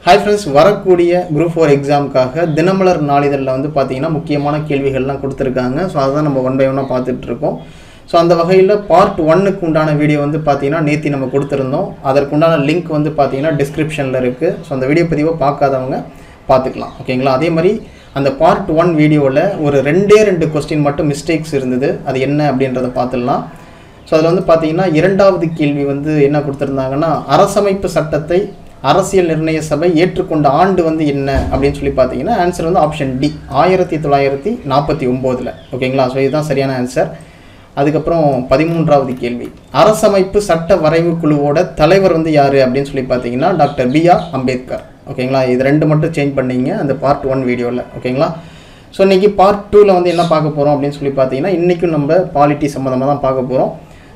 Hi friends, வரக்கூடிய group 4 எக்ஸாமுக்காக Dinamalar நாளிதழில் வந்து பார்த்தீங்கன்னா முக்கியமான கேள்விகள்லாம் கொடுத்துருக்காங்க. ஸோ அதான் நம்ம ஒன் பை ஒன்னாக பார்த்துட்டு இருக்கோம். ஸோ அந்த வகையில் பார்ட் 1க்கு உண்டான வீடியோ வந்து பார்த்தீங்கன்னா நேற்று நம்ம கொடுத்துருந்தோம். அதற்குண்டான லிங்க் வந்து பார்த்தீங்கன்னா டிஸ்கிரிப்ஷனில் இருக்குது. ஸோ அந்த வீடியோ பதிவை பார்க்காதவங்க பார்த்துக்கலாம். ஓகேங்களா? அதே மாதிரி அந்த பார்ட் 1 வீடியோவில் ஒரு ரெண்டு கொஸ்டின் மட்டும் மிஸ்டேக்ஸ் இருந்தது. அது என்ன அப்படின்றத பார்த்துடலாம். ஸோ அதில் வந்து பார்த்தீங்கன்னா இரண்டாவது கேள்வி வந்து என்ன கொடுத்துருந்தாங்கன்னா, அரசமைப்பு சட்டத்தை அரசியல் நிர்ணய சபை ஏற்றுக்கொண்ட ஆண்டு வந்து என்ன அப்படின்னு சொல்லி பார்த்தீங்கன்னா ஆன்சர் வந்து ஆப்ஷன் டி 1949. ஓகேங்களா? ஸோ இதுதான் சரியான ஆன்சர். அதுக்கப்புறம் 13வது கேள்வி, அரசமைப்பு சட்ட வரைவு குழுவோட தலைவர் வந்து யார் அப்படின்னு சொல்லி பார்த்தீங்கன்னா டாக்டர் B.R. அம்பேத்கர். ஓகேங்களா? இது ரெண்டு மட்டும் சேஞ்ச் பண்ணிங்க அந்த பார்ட் 1 வீடியோவில். ஓகேங்களா? ஸோ இன்றைக்கி பார்ட் 2ல் வந்து என்ன பார்க்க போகிறோம் அப்படின்னு சொல்லி பார்த்தீங்கன்னா இன்றைக்கும் நம்ம பாலிட்டி சம்மந்தமாக தான் பார்க்க போகிறோம்.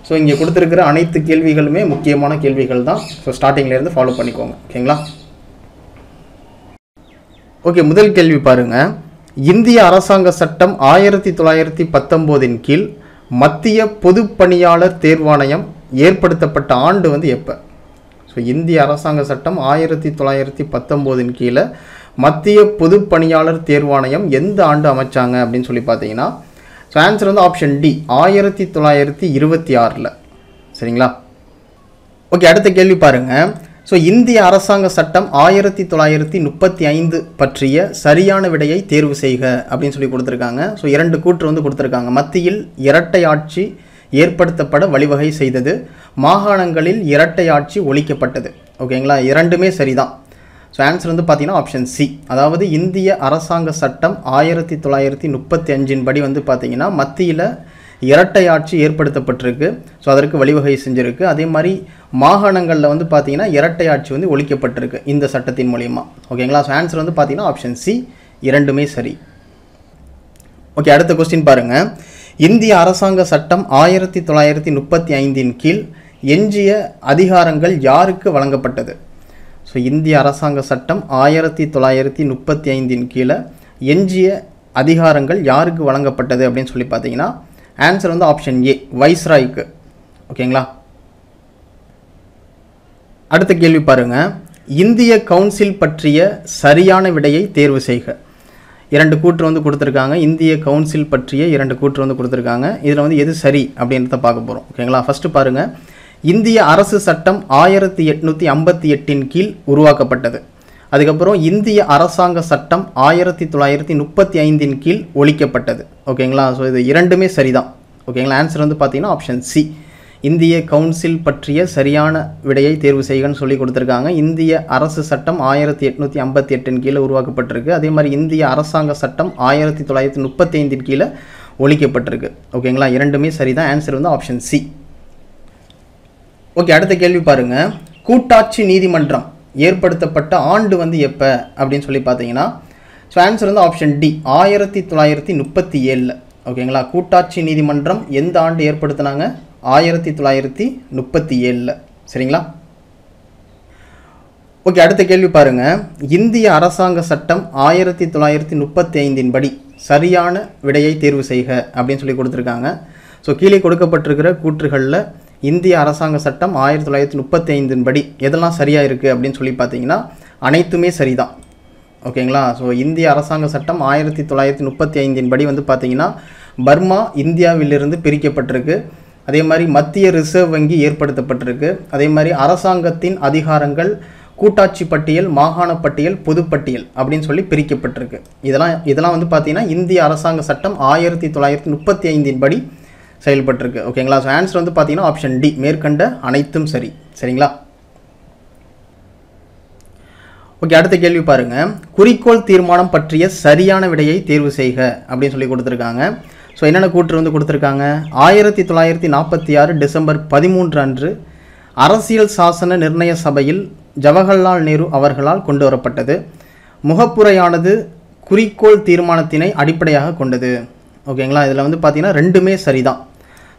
ஸோ இங்கே கொடுத்துருக்கிற அனைத்து கேள்விகளுமே முக்கியமான கேள்விகள் தான். ஸோ ஸ்டார்டிங்லேருந்து ஃபாலோ பண்ணிக்கோங்க. ஓகேங்களா? ஓகே, முதல் கேள்வி பாருங்கள். இந்திய அரசாங்க சட்டம் 1919 கீழ் மத்திய பொது பணியாளர் தேர்வாணையம் ஏற்படுத்தப்பட்ட ஆண்டு வந்து எப்போ? ஸோ இந்திய அரசாங்க சட்டம் 1919 கீழே மத்திய பொது பணியாளர் தேர்வாணையம் எந்த ஆண்டு அமைச்சாங்க அப்படின்னு சொல்லி பார்த்தீங்கன்னா ஸோ ஆன்சர் வந்து ஆப்ஷன் டி 1926. சரிங்களா? ஓகே, அடுத்த கேள்வி பாருங்கள். ஸோ இந்திய அரசாங்க சட்டம் 1935 பற்றிய சரியான விடையை தேர்வு செய்க அப்படின்னு சொல்லி கொடுத்துருக்காங்க. ஸோ இரண்டு கூற்று வந்து கொடுத்துருக்காங்க. மத்தியில் இரட்டை ஆட்சி ஏற்படுத்தப்பட வழிவகை செய்தது, மாகாணங்களில் இரட்டை ஆட்சி ஒழிக்கப்பட்டது. ஓகேங்களா? இரண்டுமே சரிதான். ஸோ ஆன்சர் வந்து பார்த்தீங்கன்னா ஆப்ஷன் சி, அதாவது இந்திய அரசாங்க சட்டம் 1935 படி வந்து பார்த்தீங்கன்னா மத்தியில் இரட்டை ஆட்சி ஏற்படுத்தப்பட்டிருக்கு. ஸோ அதற்கு வழிவகை செஞ்சுருக்கு. அதே மாதிரி மாகாணங்களில் வந்து பார்த்தீங்கன்னா இரட்டை ஆட்சி வந்து ஒழிக்கப்பட்டிருக்கு இந்த சட்டத்தின் மூலிமா. ஓகேங்களா? ஸோ ஆன்சர் வந்து பார்த்தீங்கன்னா ஆப்ஷன் சி, இரண்டுமே சரி. ஓகே, அடுத்த கொஸ்டின் பாருங்கள். இந்திய அரசாங்க சட்டம் 1935 கீழ் எஞ்சிய அதிகாரங்கள் யாருக்கு வழங்கப்பட்டது? ஸோ இந்திய அரசாங்க சட்டம் 1935 கீழே எஞ்சிய அதிகாரங்கள் யாருக்கு வழங்கப்பட்டது அப்படின்னு சொல்லி பார்த்தீங்கன்னா ஆன்சர் வந்து ஆப்ஷன் ஏ, வைஸ்ராய்க்கு. ஓகேங்களா? அடுத்த கேள்வி பாருங்கள். இந்திய கவுன்சில் பற்றிய சரியான விடையை தேர்வு செய்க. இரண்டு கூற்று வந்து கொடுத்துருக்காங்க. இந்திய கவுன்சில் பற்றிய இரண்டு கூற்று வந்து கொடுத்துருக்காங்க. இதில் வந்து எது சரி அப்படின்றத பார்க்க போகிறோம். ஓகேங்களா? ஃபஸ்ட்டு பாருங்கள். இந்திய அரசு சட்டம் 1858 கீழ் உருவாக்கப்பட்டது. அதுக்கப்புறம் இந்திய அரசாங்க சட்டம் 1935 கீழ் ஒழிக்கப்பட்டது. ஓகேங்களா? ஸோ இது இரண்டுமே சரிதான். ஓகேங்களா? ஆன்சர் வந்து பார்த்தீங்கன்னா ஆப்ஷன் சி, இந்திய கவுன்சில் பற்றிய சரியான விடையை தேர்வு செய்கன்னு சொல்லி கொடுத்துருக்காங்க. இந்திய அரசு சட்டம் 1858 கீழே உருவாக்கப்பட்டிருக்கு. அதே மாதிரி இந்திய அரசாங்க சட்டம் 1935 கீழே ஒழிக்கப்பட்டிருக்கு. ஓகேங்களா? இரண்டுமே சரிதான். ஆன்சர் வந்து ஆப்ஷன் சி. ஓகே, அடுத்த கேள்வி பாருங்கள். கூட்டாட்சி நீதிமன்றம் ஏற்படுத்தப்பட்ட ஆண்டு வந்து எப்போ அப்படின்னு சொல்லி பார்த்தீங்கன்னா ஸோ ஆன்சர் வந்து ஆப்ஷன் டி 1937. ஓகேங்களா? கூட்டாட்சி நீதிமன்றம் எந்த ஆண்டு ஏற்படுத்தினாங்க? 1937. சரிங்களா? ஓகே, அடுத்த கேள்வி பாருங்கள். இந்திய அரசாங்க சட்டம் 1935 படி சரியான விடையை தேர்வு செய்க அப்படின்னு சொல்லி கொடுத்துருக்காங்க. ஸோ கீழே கொடுக்கப்பட்டிருக்கிற கூற்றுகளில் இந்திய அரசாங்க சட்டம் 1935 படி எதெல்லாம் சரியாக இருக்குது அப்படின்னு சொல்லி பார்த்தீங்கன்னா அனைத்துமே சரிதான். ஓகேங்களா? ஸோ இந்திய அரசாங்க சட்டம் 1935 படி வந்து பார்த்தீங்கன்னா பர்மா இந்தியாவிலிருந்து பிரிக்கப்பட்டிருக்கு. அதே மாதிரி மத்திய ரிசர்வ் வங்கி ஏற்படுத்தப்பட்டிருக்கு. அதே மாதிரி அரசாங்கத்தின் அதிகாரங்கள் கூட்டாட்சி பட்டியல், மாகாண பட்டியல், பொதுப்பட்டியல் அப்படின்னு சொல்லி பிரிக்கப்பட்டிருக்கு. இதெல்லாம் வந்து பார்த்தீங்கன்னா இந்திய அரசாங்க சட்டம் 1935 படி செயல்பட்டிருக்கு. ஓகேங்களா? ஸோ ஆன்சர் வந்து பார்த்தீங்கன்னா ஆப்ஷன் டி, மேற்கண்ட அனைத்தும் சரி. சரிங்களா? ஓகே, அடுத்த கேள்வி பாருங்கள். குறிக்கோள் தீர்மானம் பற்றிய சரியான விடையை தேர்வு செய்க அப்படின்னு சொல்லி கொடுத்துருக்காங்க. ஸோ என்னென்ன கூற்று வந்து கொடுத்துருக்காங்க? 1946 டிசம்பர் 13 அன்று அரசியல் சாசன நிர்ணய சபையில் ஜவஹர்லால் நேரு அவர்களால் கொண்டு வரப்பட்டது. முகப்புரையானது குறிக்கோள் தீர்மானத்தினை அடிப்படையாக கொண்டது. ஓகேங்களா? இதில் வந்து பார்த்தீங்கன்னா ரெண்டுமே சரிதான்.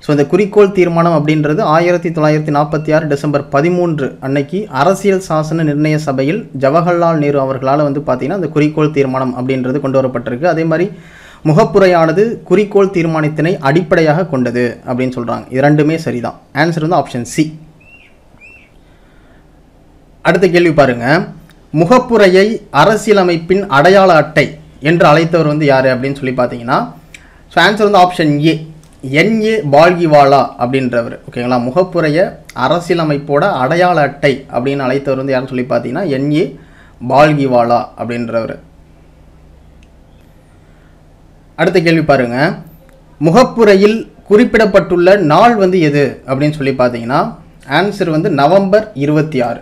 ஸோ இந்த குறிக்கோள் தீர்மானம் அப்படின்றது 1946 டிசம்பர் 13 அன்னைக்கு அரசியல் சாசன நிர்ணய சபையில் ஜவஹர்லால் நேரு அவர்களால் வந்து பார்த்தீங்கன்னா இந்த குறிக்கோள் தீர்மானம் அப்படின்றது கொண்டு வரப்பட்டிருக்கு. அதே மாதிரி முகப்புரையானது குறிக்கோள் தீர்மானத்தினை அடிப்படையாக கொண்டது அப்படின்னு சொல்கிறாங்க. இது ரெண்டுமே சரிதான். ஆன்சர் வந்து ஆப்ஷன் சி. அடுத்த கேள்வி பாருங்கள். முகப்புரையை அரசியலமைப்பின் அடையாள அட்டை என்று அழைத்தவர் வந்து யார் அப்படின்னு சொல்லி பார்த்தீங்கன்னா, ஸோ ஆன்சர் வந்து ஆப்ஷன் ஏ, என்ஏ பால்கிவாலா அப்படின்றவர். ஓகேங்களா, முகப்புரையை அரசியலமைப்போட அடையாள அட்டை அப்படின்னு அழைத்தவர் வந்து யாருன்னு சொல்லி பார்த்தீங்கன்னா என்ஏ பால்கிவாலா அப்படின்றவர். அடுத்த கேள்வி பாருங்க, முகப்புரையில் குறிப்பிடப்பட்டுள்ள நாள் வந்து எது அப்படின்னு சொல்லி பார்த்தீங்கன்னா ஆன்சர் வந்து நவம்பர் 26.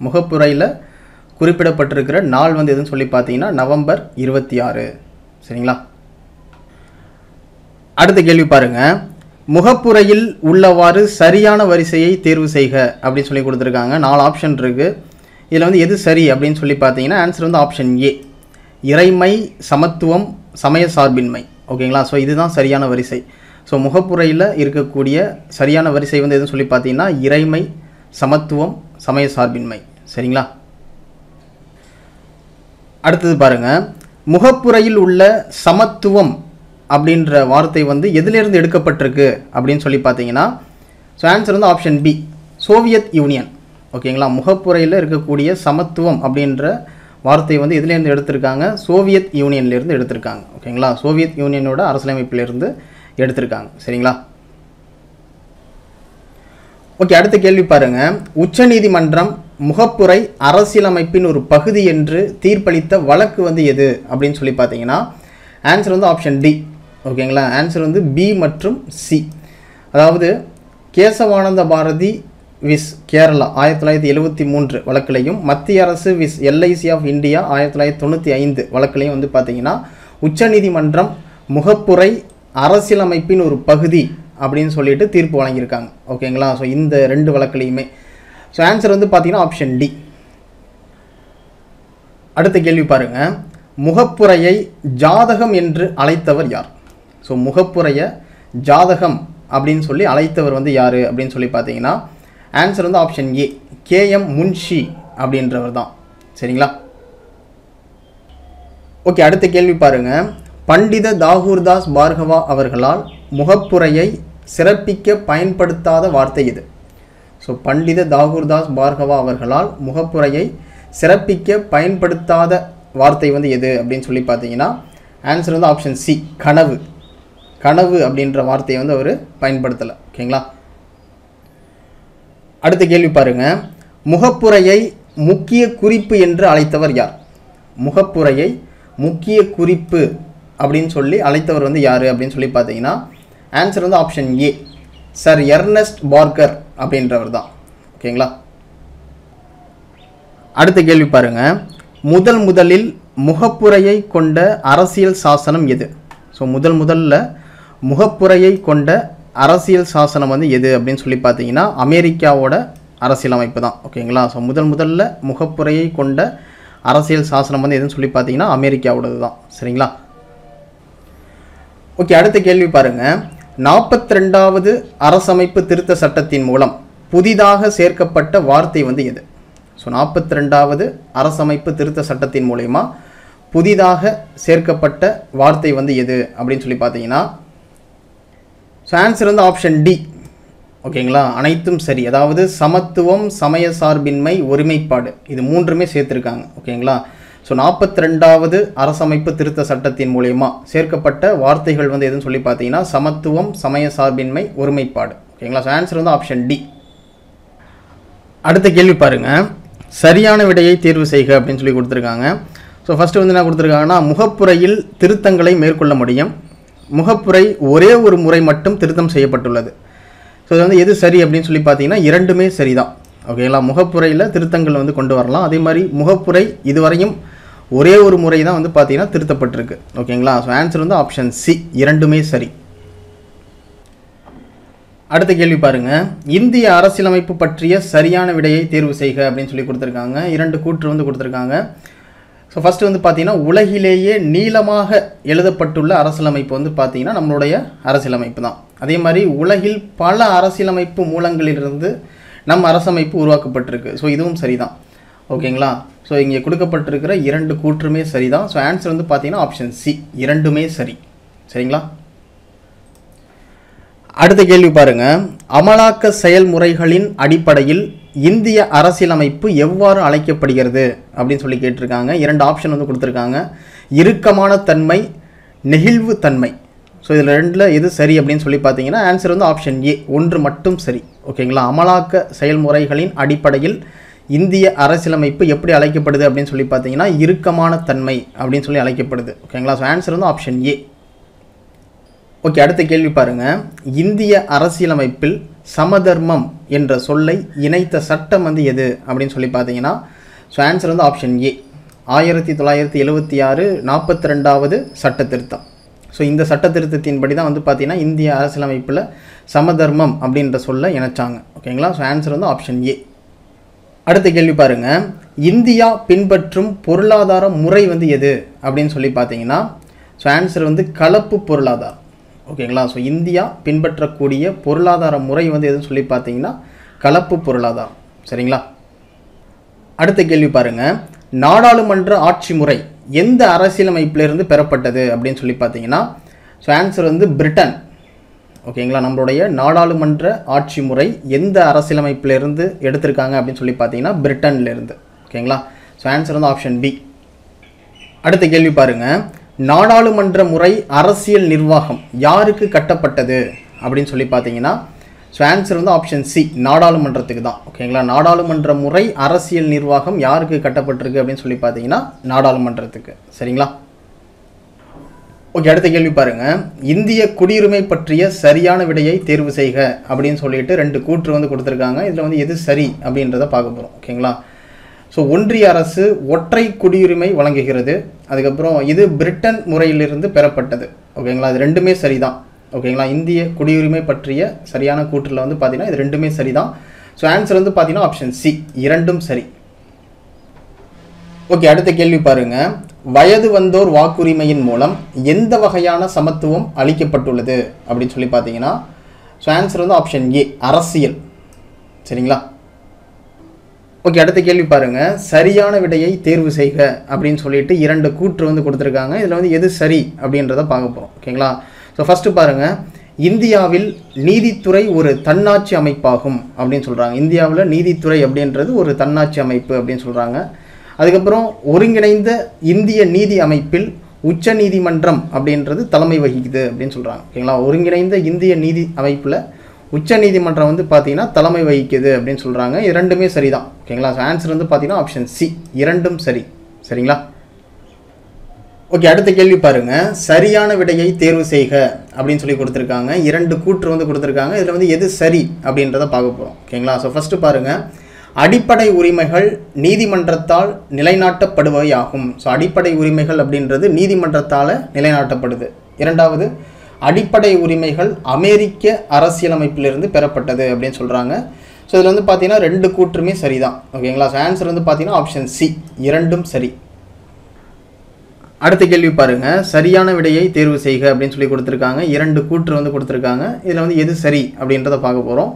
முகப்புரையில் குறிப்பிடப்பட்டிருக்கிற நாள் வந்து எதுன்னு சொல்லி பார்த்தீங்கன்னா நவம்பர் 26. சரிங்களா. அடுத்த கேள்வி பாருங்க, முகப்புரையில் உள்ளவாறு சரியான வரிசையை தேர்வு செய்க அப்படின்னு சொல்லி கொடுத்துருக்காங்க. 4 ஆப்ஷன் இருக்கு. இதில் வந்து எது சரி அப்படின்னு சொல்லி பார்த்தீங்கன்னா ஆன்சர் வந்து ஆப்ஷன் ஏ, இறைமை, சமத்துவம், சமய சார்பின்மை. ஓகேங்களா, ஸோ இதுதான் சரியான வரிசை. ஸோ முகப்புரையில் இருக்கக்கூடிய சரியான வரிசை வந்து எதுன்னு சொல்லி பார்த்தீங்கன்னா இறைமை, சமத்துவம், சமய சார்பின்மை. சரிங்களா. அடுத்தது பாருங்க, முகப்புரையில் உள்ள சமத்துவம் அப்படின்ற வார்த்தை வந்து எதிலிருந்து எடுக்கப்பட்டிருக்கு அப்படின்னு சொல்லி பார்த்தீங்கன்னா ஸோ ஆன்சர் வந்து ஆப்ஷன் பி, சோவியத் யூனியன். ஓகேங்களா, முகப்புரையில் இருக்கக்கூடிய சமத்துவம் அப்படின்ற வார்த்தை வந்து எதுலேருந்து எடுத்திருக்காங்க, சோவியத் யூனியன்லேருந்து எடுத்திருக்காங்க. ஓகேங்களா, சோவியத் யூனியனோட அரசியலமைப்பிலிருந்து எடுத்திருக்காங்க. சரிங்களா. ஓகே, அடுத்த கேள்வி பாருங்க, உச்சநீதிமன்றம் முகப்புரை அரசியலமைப்பின் ஒரு பகுதி என்று தீர்ப்பளித்த வழக்கு வந்து எது அப்படின்னு சொல்லி பார்த்தீங்கன்னா ஆன்சர் வந்து ஆப்ஷன் டி. ஓகேங்களா, ஆன்சர் வந்து பி மற்றும் சி. அதாவது கேசவானந்த பாரதி விஸ் கேரளா 1973 வழக்கிலையும் மத்திய அரசு விஸ் எல்ஐசி ஆஃப் இந்தியா 1995 வழக்கிலையும் வந்து பார்த்தீங்கன்னா உச்சநீதிமன்றம் முகப்புரை அரசியலமைப்பின் ஒரு பகுதி அப்படின்னு சொல்லிட்டு தீர்ப்பு வழங்கியிருக்காங்க. ஓகேங்களா, ஸோ இந்த 2 வழக்கிலையுமே. ஸோ ஆன்சர் வந்து பார்த்தீங்கன்னா ஆப்ஷன் டி. அடுத்த கேள்வி பாருங்க, முகப்புரையை ஜாதகம் என்று அழைத்தவர் யார்? ஸோ முகப்புரையை ஜாதகம் அப்படின்னு சொல்லி அழைத்தவர் வந்து யார் அப்படின்னு சொல்லி பார்த்தீங்கன்னா ஆன்சர் வந்து ஆப்ஷன் ஏ, கேஎம் முன்ஷி அப்படின்றவர் தான். சரிங்களா. ஓகே, அடுத்த கேள்வி பாருங்க, பண்டித தாகூர்தாஸ் பார்கவா அவர்களால் முகப்புரையை சிறப்பிக்க பயன்படுத்தாத வார்த்தை இது. ஸோ பண்டித தாகூர்தாஸ் பார்கவா அவர்களால் முகப்புரையை சிறப்பிக்க பயன்படுத்தாத வார்த்தை வந்து எது அப்படின்னு சொல்லி பார்த்தீங்கன்னா ஆன்சர் வந்து ஆப்ஷன் சி, கனவு. கனவு அப்படின்ற வார்த்தையை வந்து அவர் பயன்படுத்தலை. ஓகேங்களா. அடுத்த கேள்வி பாருங்க, முகப்புரையை முக்கிய குறிப்பு என்று அழைத்தவர் யார்? முகப்புரையை முக்கிய குறிப்பு அப்படின்னு சொல்லி அழைத்தவர் வந்து யார் அப்படின்னு சொல்லி பார்த்தீங்கன்னா ஆன்சர் வந்து option A, sir Ernest Parker அப்படின்றவர் தான். ஓகேங்களா. அடுத்த கேள்வி பாருங்க, முதலில் முகப்புரையை கொண்ட அரசியல் சாசனம் எது? ஸோ முதல்ல முகப்புரையை கொண்ட அரசியல் சாசனம் வந்து எது அப்படின்னு சொல்லி பார்த்தீங்கன்னா அமெரிக்காவோட அரசியலமைப்பு தான். ஓகேங்களா, ஸோ முதல்ல முகப்புரையை கொண்ட அரசியல் சாசனம் வந்து எதுன்னு சொல்லி பார்த்தீங்கன்னா அமெரிக்காவோடது தான். சரிங்களா. ஓகே, அடுத்த கேள்வி பாருங்க, 42வது அரசமைப்பு திருத்த சட்டத்தின் மூலம் புதிதாக சேர்க்கப்பட்ட வார்த்தை வந்து எது? ஸோ 42வது அரசமைப்பு திருத்த சட்டத்தின் மூலமா புதிதாக சேர்க்கப்பட்ட வார்த்தை வந்து எது அப்படின்னு சொல்லி பார்த்தீங்கன்னா ஸோ ஆன்சர் வந்து ஆப்ஷன் டி. ஓகேங்களா, அனைத்தும் சரி. அதாவது சமத்துவம், சமய சார்பின்மை, ஒருமைப்பாடு, இது 3மே சேர்த்துருக்காங்க. ஓகேங்களா, ஸோ 42வது அரசமைப்பு திருத்த சட்டத்தின் மூலமா சேர்க்கப்பட்ட வார்த்தைகள் வந்து எதுன்னு சொல்லி பார்த்தீங்கன்னா சமத்துவம், சமய சார்பின்மை, ஒருமைப்பாடு. ஓகேங்களா, ஸோ ஆன்சர் வந்து ஆப்ஷன் டி. அடுத்த கேள்வி பாருங்க, சரியான விடையை தேர்வு செய்க அப்படின்னு சொல்லி கொடுத்துருக்காங்க. ஸோ ஃபஸ்ட்டு வந்து என்ன கொடுத்துருக்காங்கன்னா முகப்புரையில் திருத்தங்களை மேற்கொள்ள முடியும், முகப்புரை ஒரே ஒரு முறை மட்டும் திருத்தம் செய்யப்பட்டுள்ளது. ஸோ இது வந்து எது சரி அப்படின்னு சொல்லி பார்த்தீங்கன்னா 2மே சரி தான். ஓகேங்களா, முகப்புரையில் திருத்தங்கள் வந்து கொண்டு வரலாம். அதே மாதிரி முகப்புரை இதுவரையும் ஒரே ஒரு முறை தான் வந்து பார்த்தீங்கன்னா திருத்தப்பட்டிருக்கு. ஓகேங்களா, ஸோ ஆன்சர் வந்து ஆப்ஷன் சி, 2மே சரி. அடுத்த கேள்வி பாருங்க, இந்திய அரசியலமைப்பு பற்றிய சரியான விடையை தேர்வு செய்க அப்படின்னு சொல்லி கொடுத்துருக்காங்க. 2 கூற்று வந்து கொடுத்துருக்காங்க. ஸோ ஃபஸ்ட்டு வந்து பார்த்தீங்கன்னா உலகிலேயே நீளமாக எழுதப்பட்டுள்ள அரசியலமைப்பு வந்து பார்த்தீங்கன்னா நம்மளுடைய அரசியலமைப்பு தான். அதே மாதிரி உலகில் பல அரசியலமைப்பு மூலங்களிலிருந்து நம் அரசமைப்பு உருவாக்கப்பட்டிருக்கு. ஸோ இதுவும் சரிதான். ஓகேங்களா, ஸோ இங்கே கொடுக்கப்பட்டிருக்கிற 2 கூற்றுமே சரிதான். ஸோ ஆன்சர் வந்து பார்த்தீங்கன்னா ஆப்ஷன் சி, 2மே சரி. சரிங்களா. அடுத்த கேள்வி பாருங்க, அமலாக்க செயல்முறைகளின் அடிப்படையில் இந்திய அரசியலமைப்பு எவ்வாறு அழைக்கப்படுகிறது அப்படின்னு சொல்லி கேட்டிருக்காங்க. 2 ஆப்ஷன் வந்து கொடுத்துருக்காங்க. இறுக்கமான தன்மை, நெகிழ்வு தன்மை. ஸோ இதில் 2ல் எது சரி அப்படின்னு சொல்லி பார்த்தீங்கன்னா ஆன்சர் வந்து ஆப்ஷன் ஏ, 1 மட்டும் சரி. ஓகேங்களா. அமலாக்க செயல்முறைகளின் அடிப்படையில் இந்திய அரசியலமைப்பு எப்படி அழைக்கப்படுது அப்படின்னு சொல்லி பார்த்தீங்கன்னா இறுக்கமான தன்மை அப்படின்னு சொல்லி அழைக்கப்படுது. ஓகேங்களா. ஸோ ஆன்சர் வந்து ஆப்ஷன் ஏ. ஓகே, அடுத்த கேள்வி பாருங்கள். இந்திய அரசியலமைப்பில் சமதர்மம் என்ற சொல்லை இணைத்த சட்டம் வந்து எது அப்படின்னு சொல்லி பார்த்தீங்கன்னா ஸோ ஆன்சர் வந்து ஆப்ஷன் ஏ, 1976 42வது சட்ட திருத்தம். ஸோ இந்த சட்ட திருத்தத்தின்படி தான் வந்து பார்த்தீங்கன்னா இந்திய அரசியலமைப்பில் சமதர்மம் அப்படின்ற சொல்லை இணைச்சாங்க. ஓகேங்களா. ஸோ ஆன்சர் வந்து ஆப்ஷன் ஏ. அடுத்த கேள்வி பாருங்கள். இந்தியா பின்பற்றும் பொருளாதார முறை வந்து எது அப்படின்னு சொல்லி பார்த்தீங்கன்னா ஸோ ஆன்சர் வந்து கலப்பு பொருளாதாரம். ஓகேங்களா. ஸோ இந்தியா பின்பற்றக்கூடிய பொருளாதார முறை வந்து எதுன்னு சொல்லி பார்த்தீங்கன்னா கலப்பு பொருளாதாரம். சரிங்களா. அடுத்த கேள்வி பாருங்கள். நாடாளுமன்ற ஆட்சி முறை எந்த அரசியலமைப்பிலிருந்து பெறப்பட்டது அப்படின்னு சொல்லி பார்த்தீங்கன்னா ஸோ ஆன்சர் வந்து பிரிட்டன். ஓகேங்களா. நம்மளுடைய நாடாளுமன்ற ஆட்சி முறை எந்த அரசியலமைப்பிலிருந்து எடுத்திருக்காங்க அப்படின்னு சொல்லி பார்த்தீங்கன்னா பிரிட்டன்லேருந்து. ஓகேங்களா. ஸோ ஆன்சர் வந்து ஆப்ஷன் பி. அடுத்த கேள்வி பாருங்கள். நாடாளுமன்ற முறை அரசியல் நிர்வாகம் யாருக்கு கட்டப்பட்டது அப்படின்னு சொல்லி பார்த்தீங்கன்னா ஸோ ஆன்சர் வந்து ஆப்ஷன் சி, நாடாளுமன்றத்துக்கு தான். ஓகேங்களா. நாடாளுமன்ற முறை அரசியல் நிர்வாகம் யாருக்கு கட்டப்பட்டிருக்கு அப்படின்னு சொல்லி பார்த்தீங்கன்னா நாடாளுமன்றத்துக்கு. சரிங்களா. ஓகே, அடுத்த கேள்வி பாருங்கள். இந்திய குடியுரிமை பற்றிய சரியான விடையை தேர்வு செய்க அப்படின்னு சொல்லிட்டு 2 கூற்று வந்து கொடுத்துருக்காங்க. இதில் வந்து எது சரி அப்படின்றத பார்க்க போகிறோம். ஓகேங்களா. ஸோ ஒன்றிய அரசு ஒற்றை குடியுரிமை வழங்குகிறது. அதுக்கப்புறம் இது பிரிட்டன் முறையிலிருந்து பெறப்பட்டது. ஓகேங்களா. இது 2மே சரிதான். ஓகேங்களா. இந்திய குடியுரிமை பற்றிய சரியான கூற்றில் வந்து பார்த்தீங்கன்னா இது 2மே சரிதான். ஸோ ஆன்சர் வந்து பார்த்தீங்கன்னா ஆப்ஷன் சி, 2ம் சரி. ஓகே, அடுத்த கேள்வி பாருங்கள். வயது வந்தோர் வாக்குரிமையின் மூலம் எந்த வகையான சமத்துவம் அளிக்கப்பட்டுள்ளது அப்படின்னு சொல்லி பார்த்தீங்கன்னா ஸோ ஆன்சர் வந்து ஆப்ஷன் ஏ, அரசியல். சரிங்களா. ஓகே, அடுத்த கேள்வி பாருங்கள். சரியான விடையை தேர்வு செய்க அப்படின்னு சொல்லிட்டு 2 கூற்று வந்து கொடுத்துருக்காங்க. இதில் வந்து எது சரி அப்படின்றத பார்க்க போகிறோம். ஓகேங்களா. ஸோ ஃபஸ்ட்டு பாருங்கள். இந்தியாவில் நீதித்துறை ஒரு தன்னாட்சி அமைப்பாகும் அப்படின்னு சொல்கிறாங்க. இந்தியாவில் நீதித்துறை அப்படின்றது ஒரு தன்னாட்சி அமைப்பு அப்படின்னு சொல்கிறாங்க. அதுக்கப்புறம் ஒருங்கிணைந்த இந்திய நீதி அமைப்பில் உச்ச நீதிமன்றம் அப்படின்றது தலைமை வகிக்குது அப்படின்னு சொல்கிறாங்க. ஓகேங்களா. ஒருங்கிணைந்த இந்திய நீதி அமைப்பில் உச்ச நீதிமன்றம் வந்து பார்த்தீங்கன்னா தலைமை வகிக்குது அப்படின்னு சொல்கிறாங்க. இது 2மே சரிதான். ஓகேங்களா. ஸோ ஆன்சர் வந்து பார்த்தீங்கன்னா ஆப்ஷன் சி, 2ம் சரி. சரிங்களா. ஓகே, அடுத்த கேள்வி பாருங்கள். சரியான விடையை தேர்வு செய்க அப்படின்னு சொல்லி கொடுத்துருக்காங்க. 2 கூற்று வந்து கொடுத்துருக்காங்க. இதில் வந்து எது சரி அப்படின்றத பார்க்க போகிறோம். ஓகேங்களா. ஸோ ஃபஸ்ட்டு பாருங்கள். அடிப்படை உரிமைகள் நீதிமன்றத்தால் நிலைநாட்டப்படுவை ஆகும். ஸோ அடிப்படை உரிமைகள் அப்படின்றது நீதிமன்றத்தால் நிலைநாட்டப்படுது. 2வது, அடிப்படை உரிமைகள் அமெரிக்க அரசியலமைப்பிலிருந்து பெறப்பட்டது அப்படின்னு சொல்கிறாங்க. ஸோ இதில் வந்து பார்த்தீங்கன்னா 2 கூற்றுமே சரிதான். ஓகேங்களா. ஸோ ஆன்சர் வந்து பார்த்தீங்கன்னா ஆப்ஷன் சி, 2ம் சரி. அடுத்த கேள்வி பாருங்கள். சரியான விடையை தேர்வு செய்க அப்படின்னு சொல்லி கொடுத்துருக்காங்க. 2 கூற்று வந்து கொடுத்துருக்காங்க. இதில் வந்து எது சரி அப்படின்றத பார்க்க போகிறோம்.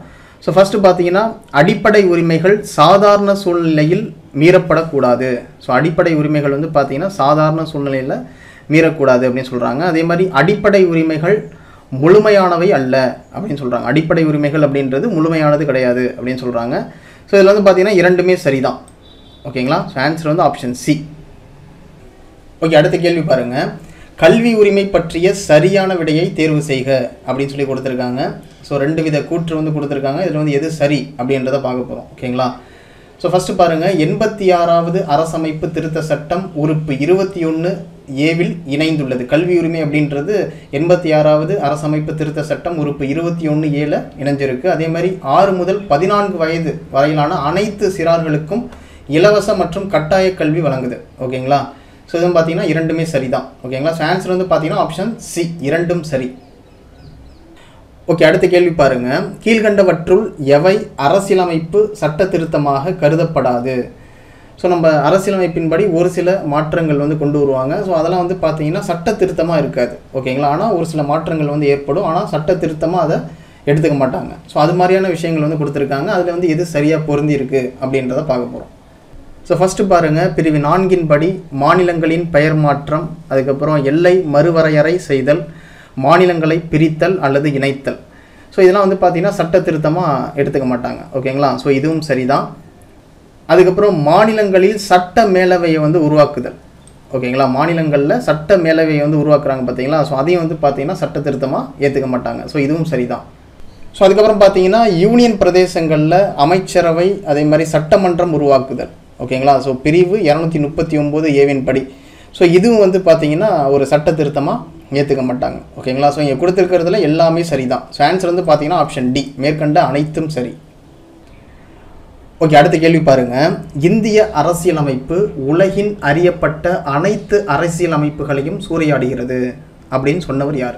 ஸோ ஃபஸ்ட்டு பார்த்தீங்கன்னா அடிப்படை உரிமைகள் சாதாரண சூழ்நிலையில் மீறப்படக்கூடாது. ஸோ அடிப்படை உரிமைகள் வந்து பார்த்தீங்கன்னா சாதாரண சூழ்நிலையில் மீறக்கூடாது அப்படின்னு சொல்கிறாங்க. அதே மாதிரி அடிப்படை உரிமைகள் முழுமையானவை அல்ல அப்படின்னு சொல்கிறாங்க. அடிப்படை உரிமைகள் அப்படின்றது முழுமையானது கிடையாது அப்படின்னு சொல்கிறாங்க. ஸோ இதில் வந்து பார்த்தீங்கன்னா 2மே சரிதான். ஓகேங்களா. ஸோ ஆன்சர் வந்து ஆப்ஷன் சி. ஓகே, அடுத்த கேள்வி பாருங்கள். கல்வி உரிமை பற்றிய சரியான விடையை தேர்வு செய்க அப்படின்னு சொல்லி கொடுத்துருக்காங்க. ஸோ 2 வித கூற்று வந்து கொடுத்துருக்காங்க. இதில் வந்து எது சரி அப்படின்றத பார்க்க போகிறோம். ஓகேங்களா. ஸோ ஃபஸ்ட்டு பாருங்கள். 86வது அரசமைப்பு திருத்த சட்டம் உறுப்பு 21A இணைந்துள்ளது. கல்வி உரிமை அப்படின்றது 86வது அரசமைப்பு திருத்த சட்டம் உறுப்பு 21A இணைஞ்சிருக்கு. அதே மாதிரி 6 முதல் 14 வயது வரையிலான அனைத்து சிறார்களுக்கும் இலவச மற்றும் கட்டாய கல்வி வழங்குது. ஓகேங்களா. ஸோ இதுவும் பார்த்தீங்கன்னா 2மே சரி தான். ஓகேங்களா. ஸோ ஆன்சர் வந்து பார்த்தீங்கன்னா ஆப்ஷன் சி, 2ம் சரி. ஓகே, அடுத்த கேள்வி பாருங்கள். கீழ்கண்டவற்றுள் எவை அரசியலமைப்பு சட்ட திருத்தமாக கருதப்படாது? ஸோ நம்ம அரசியலமைப்பின்படி ஒரு சில மாற்றங்கள் வந்து கொண்டு வருவாங்க. ஸோ அதெல்லாம் வந்து பார்த்தீங்கன்னா சட்ட திருத்தமாக இருக்காது. ஓகேங்களா. ஆனால் ஒரு சில மாற்றங்கள் வந்து ஏற்படும். ஆனால் சட்ட திருத்தமாக அதை எடுத்துக்க மாட்டாங்க. ஸோ அது மாதிரியான விஷயங்கள் வந்து கொடுத்துருக்காங்க. அதில் வந்து எது சரியாக பொருந்தி இருக்குது அப்படின்றத பார்க்க போகிறோம். ஸோ ஃபஸ்ட்டு பாருங்கள். பிரிவு 4 படி மாநிலங்களின் பெயர் மாற்றம், அதுக்கப்புறம் எல்லை மறுவரையறை செய்தல், மாநிலங்களை பிரித்தல் அல்லது இணைத்தல். ஸோ இதெல்லாம் வந்து பார்த்தீங்கன்னா சட்ட திருத்தமாக எடுத்துக்க மாட்டாங்க. ஓகேங்களா? ஸோ இதுவும் சரிதான். அதுக்கப்புறம் மாநிலங்களில் சட்ட மேலவையை வந்து உருவாக்குதல். ஓகேங்களா? மாநிலங்களில் சட்ட மேலவையை வந்து உருவாக்குறாங்க பார்த்தீங்களா? ஸோ அதையும் வந்து பார்த்தீங்கன்னா சட்ட திருத்தமாக ஏற்றுக்க மாட்டாங்க. ஸோ இதுவும் சரிதான். ஸோ அதுக்கப்புறம் பார்த்தீங்கன்னா யூனியன் பிரதேசங்களில் அமைச்சரவை அதே மாதிரி சட்டமன்றம் உருவாக்குதல். ஓகேங்களா? ஸோ பிரிவு 239 ஏவின் படி. ஸோ இதுவும் வந்து பார்த்தீங்கன்னா ஒரு சட்ட திருத்தமாக ஏற்றுக்க மாட்டாங்க. ஓகேங்களா? ஸோ இங்கே கொடுத்துருக்கிறதுல எல்லாமே சரிதான். ஸோ ஆன்சர் வந்து பார்த்தீங்கன்னா ஆப்ஷன் டி, மேற்கண்ட அனைத்தும் சரி. ஓகே, அடுத்த கேள்வி பாருங்கள். இந்திய அரசியலமைப்பு உலகின் அறியப்பட்ட அனைத்து அரசியலமைப்புகளையும் சூறையாடுகிறது அப்படின்னு சொன்னவர் யார்?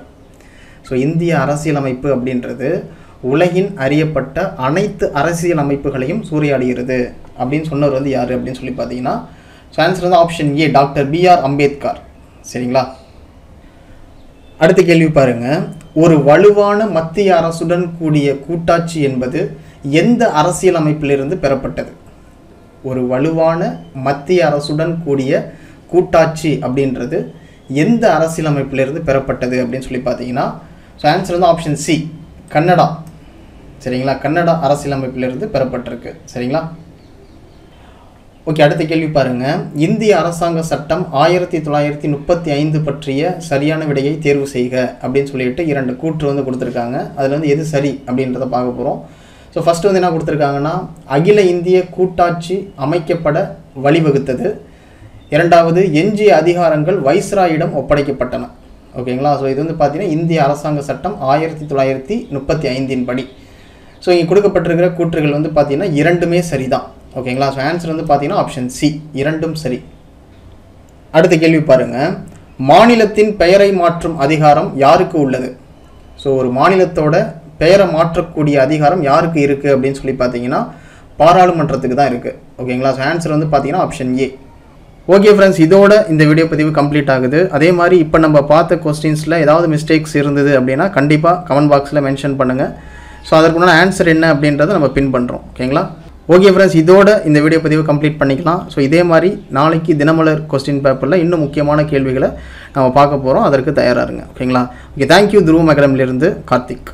ஸோ இந்திய அரசியலமைப்பு அப்படின்றது உலகின் அறியப்பட்ட அனைத்து அரசியல் அமைப்புகளையும் சூறையாடுகிறது அப்படின்னு சொன்னவர் வந்து யார் அப்படின்னு சொல்லி பார்த்தீங்கன்னா, ஸோ ஆன்சர் வந்து ஆப்ஷன் ஏ, டாக்டர் B.R. அம்பேத்கர். சரிங்களா? அடுத்த கேள்வி பாருங்கள். ஒரு வலுவான மத்திய அரசுடன் கூடிய கூட்டாட்சி என்பது எந்த அரசியல் அமைப்பிலிருந்து பெறப்பட்டது? ஒரு வலுவான மத்திய அரசுடன் கூடிய கூட்டாட்சி அப்படின்றது எந்த அரசியல் அமைப்பிலிருந்து பெறப்பட்டது அப்படின்னு சொல்லி பார்த்தீங்கன்னா, ஸோ ஆன்சர் வந்து ஆப்ஷன் சி, கன்னடா. சரிங்களா? கன்னடா அரசியலமைப்பிலிருந்து பெறப்பட்டிருக்கு. சரிங்களா? ஓகே, அடுத்த கேள்வி பாருங்கள். இந்திய அரசாங்க சட்டம் 1935 பற்றிய சரியான விடையை தேர்வு செய்க அப்படின்னு சொல்லிட்டு 2 கூற்று வந்து கொடுத்துருக்காங்க. அதில் வந்து எது சரி அப்படின்றத பார்க்க போகிறோம். ஸோ ஃபஸ்ட்டு வந்து என்ன கொடுத்துருக்காங்கன்னா, அகில இந்திய கூட்டாட்சி அமைக்கப்பட வழிவகுத்தது. இரண்டாவது, எஞ்சிய அதிகாரங்கள் வைஸ்ராயிடம் ஒப்படைக்கப்பட்டன. ஓகேங்களா? ஸோ இது வந்து பார்த்தீங்கன்னா இந்திய அரசாங்க சட்டம் 1935 படி. ஸோ இங்கே கொடுக்கப்பட்டிருக்கிற கூற்றுகள் வந்து பார்த்தீங்கன்னா இரண்டுமே சரிதான். ஓகேங்களா? ஸோ ஆன்சர் வந்து பார்த்தீங்கன்னா ஆப்ஷன் சி, இரண்டும் சரி. அடுத்த கேள்வி பாருங்கள். மாநிலத்தின் பெயரை மாற்றும் அதிகாரம் யாருக்கு உள்ளது? ஸோ ஒரு மாநிலத்தோட பெயரை மாற்றக்கூடிய அதிகாரம் யாருக்கு இருக்குது அப்படின்னு சொல்லி பார்த்தீங்கன்னா பாராளுமன்றத்துக்கு தான் இருக்குது. ஓகேங்களா? ஸோ ஆன்சர் வந்து பார்த்தீங்கன்னா ஆப்ஷன் ஏ. ஓகே ஃப்ரெண்ட்ஸ், இதோட இந்த வீடியோ பதிவு கம்ப்ளீட் ஆகுது. அதே மாதிரி இப்போ நம்ம பார்த்த கொஸ்டின்ஸில் ஏதாவது மிஸ்டேக்ஸ் இருந்தது அப்படின்னா கண்டிப்பாக கமெண்ட் பாக்ஸில் மென்ஷன் பண்ணுங்கள். ஸோ அதற்குண்டான ஆன்சர் என்ன அப்படின்றத நம்ம பின் பண்ணுறோம். ஓகேங்களா? ஓகே ஃப்ரெண்ட்ஸ், இதோட இந்த வீடியோ பதிவு கம்ப்ளீட் பண்ணிக்கலாம். ஸோ இதே மாதிரி நாளைக்கு தினமலர் கொஸ்டின் பேப்பரில் இன்னும் முக்கியமான கேள்விகளை நம்ம பார்க்க போகிறோம். அதற்கு தயாராக இருங்க. ஓகேங்களா? Okay, thank you. துருவம் அகாடமிலிருந்து கார்த்திக்.